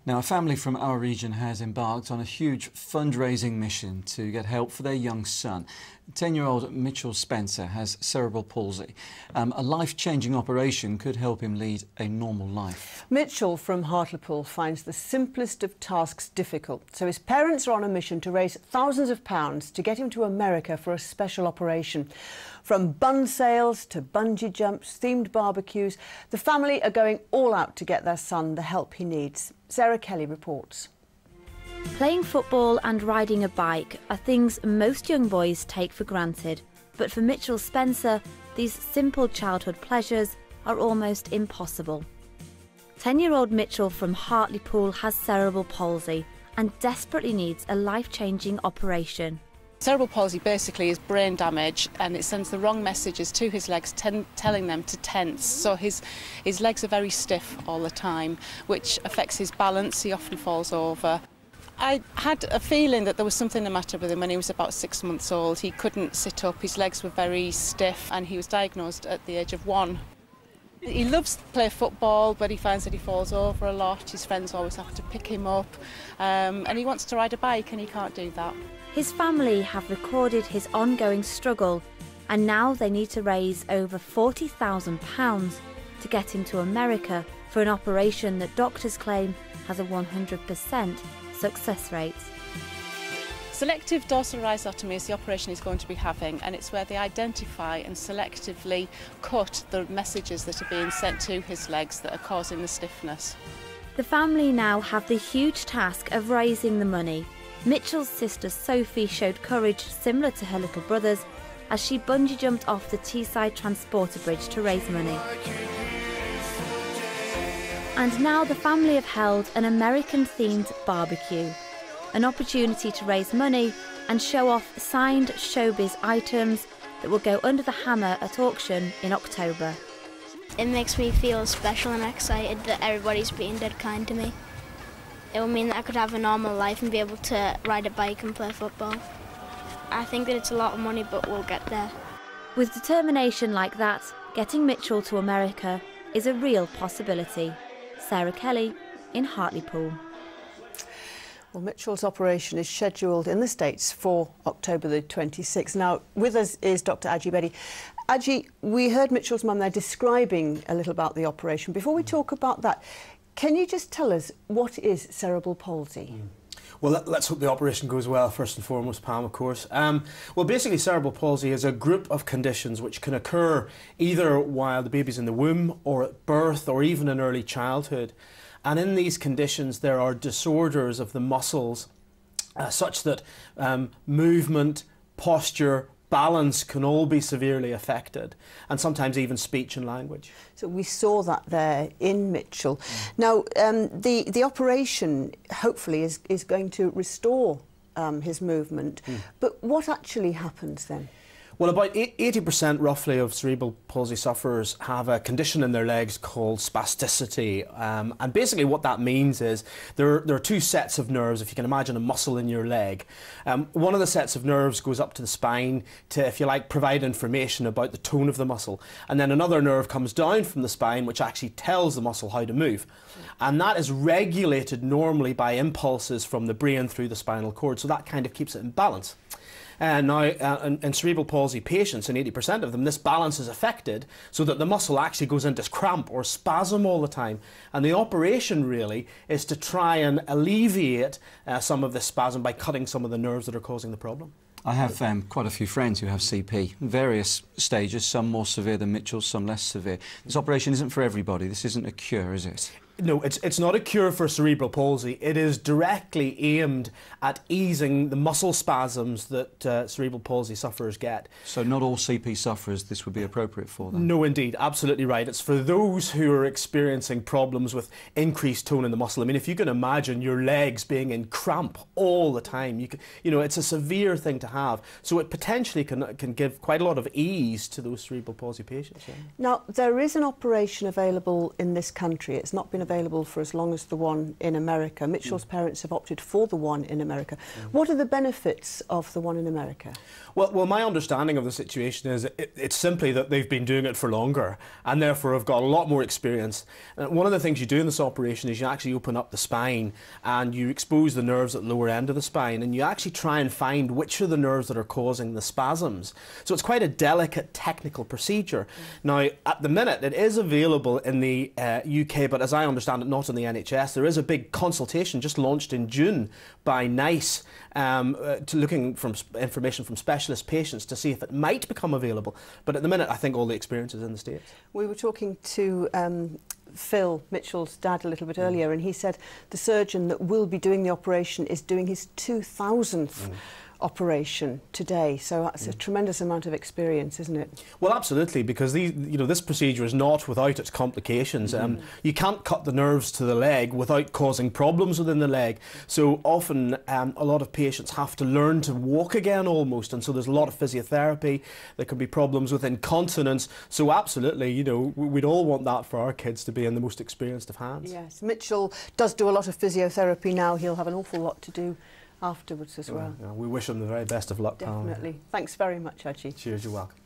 Now, a family from our region has embarked on a huge fundraising mission to get help for their young son. 10-year-old Mitchell Spencer has cerebral palsy. A life-changing operation could help him lead a normal life. Mitchell from Hartlepool finds the simplest of tasks difficult, so his parents are on a mission to raise thousands of pounds to get him to America for a special operation. From bun sales to bungee jumps, themed barbecues, the family are going all out to get their son the help he needs. Sarah Kelly reports. Playing football and riding a bike are things most young boys take for granted. But for Mitchell Spencer, these simple childhood pleasures are almost impossible. 10-year-old Mitchell from Hartlepool has cerebral palsy and desperately needs a life-changing operation. Cerebral palsy basically is brain damage, and it sends the wrong messages to his legs, telling them to tense. So his legs are very stiff all the time, which affects his balance. He often falls over. I had a feeling that there was something the matter with him when he was about 6 months old. He couldn't sit up, his legs were very stiff, and he was diagnosed at the age of 1. He loves to play football, but he finds that he falls over a lot. His friends always have to pick him up, and he wants to ride a bike and he can't do that. His family have recorded his ongoing struggle, and now they need to raise over £40,000 to get him to America for an operation that doctors claim has a 100% success rate. Selective dorsal rhizotomy is the operation he's going to be having, and it's where they identify and selectively cut the messages that are being sent to his legs that are causing the stiffness. The family now have the huge task of raising the money. Mitchell's sister Sophie showed courage similar to her little brother's as she bungee jumped off the Teesside Transporter Bridge to raise money. And now the family have held an American-themed barbecue, an opportunity to raise money and show off signed showbiz items that will go under the hammer at auction in October. It makes me feel special and excited that everybody's being dead kind to me. It will mean that I could have a normal life and be able to ride a bike and play football. I think that it's a lot of money, but we'll get there. With determination like that, getting Mitchell to America is a real possibility. Sarah Kelly in Hartlepool. Well, Mitchell's operation is scheduled in the States for October the 26th. Now, with us is Dr. Aji Bedi. Aji, we heard Mitchell's mum there describing a little about the operation. Before we talk about that, can you just tell us what is cerebral palsy? Well, let's hope the operation goes well, first and foremost, Pam, of course. Well, basically, cerebral palsy is a group of conditions which can occur either while the baby's in the womb or at birth or even in early childhood. And in these conditions, there are disorders of the muscles such that movement, posture, balance can all be severely affected, and sometimes even speech and language. So we saw that there in Mitchell. Now, the operation hopefully is going to restore his movement, but what actually happens then? Well, about 80% roughly of cerebral palsy sufferers have a condition in their legs called spasticity. And basically what that means is there are two sets of nerves, if you can imagine a muscle in your leg. One of the sets of nerves goes up to the spine to, if you like, provide information about the tone of the muscle. And then another nerve comes down from the spine, which actually tells the muscle how to move. And that is regulated normally by impulses from the brain through the spinal cord. So that kind of keeps it in balance. Now, in cerebral palsy patients, in 80% of them, this balance is affected so that the muscle actually goes into cramp or spasm all the time. And the operation really is to try and alleviate some of this spasm by cutting some of the nerves that are causing the problem. I have quite a few friends who have CP, various stages, some more severe than Mitchell's, some less severe. This operation isn't for everybody. This isn't a cure, is it? No, it's not a cure for cerebral palsy. It is directly aimed at easing the muscle spasms that cerebral palsy sufferers get. So not all CP sufferers this would be appropriate for them? No, indeed, absolutely right. It's for those who are experiencing problems with increased tone in the muscle. I mean, if you can imagine your legs being in cramp all the time, you know, it's a severe thing to have. So it potentially can give quite a lot of ease to those cerebral palsy patients. Yeah. Now, there is an operation available in this country. It's not been available for as long as the one in America. Mitchell's parents have opted for the one in America. What are the benefits of the one in America? Well, my understanding of the situation is it's simply that they've been doing it for longer and therefore have got a lot more experience. And one of the things you do in this operation is you actually open up the spine and you expose the nerves at the lower end of the spine, and you actually try and find which are the nerves that are causing the spasms. So it's quite a delicate technical procedure. Now, at the minute, it is available in the UK, but as I understand it, not in the NHS. There is a big consultation just launched in June by NICE looking for information from specialist patients to see if it might become available. But at the minute, I think all the experience is in the States. We were talking to Phil, Mitchell's dad, a little bit earlier, and he said the surgeon that will be doing the operation is doing his 2000th operation today, so that's a tremendous amount of experience, isn't it? Well, absolutely, because this procedure is not without its complications. You can't cut the nerves to the leg without causing problems within the leg. So often a lot of patients have to learn to walk again almost, and so there's a lot of physiotherapy. There can be problems with incontinence. So absolutely, we'd all want that for our kids to be in the most experienced of hands. Yes, Mitchell does do a lot of physiotherapy now. He'll have an awful lot to do afterwards as well. We wish him the very best of luck. Definitely. Thanks very much, Haji. Cheers, you're welcome.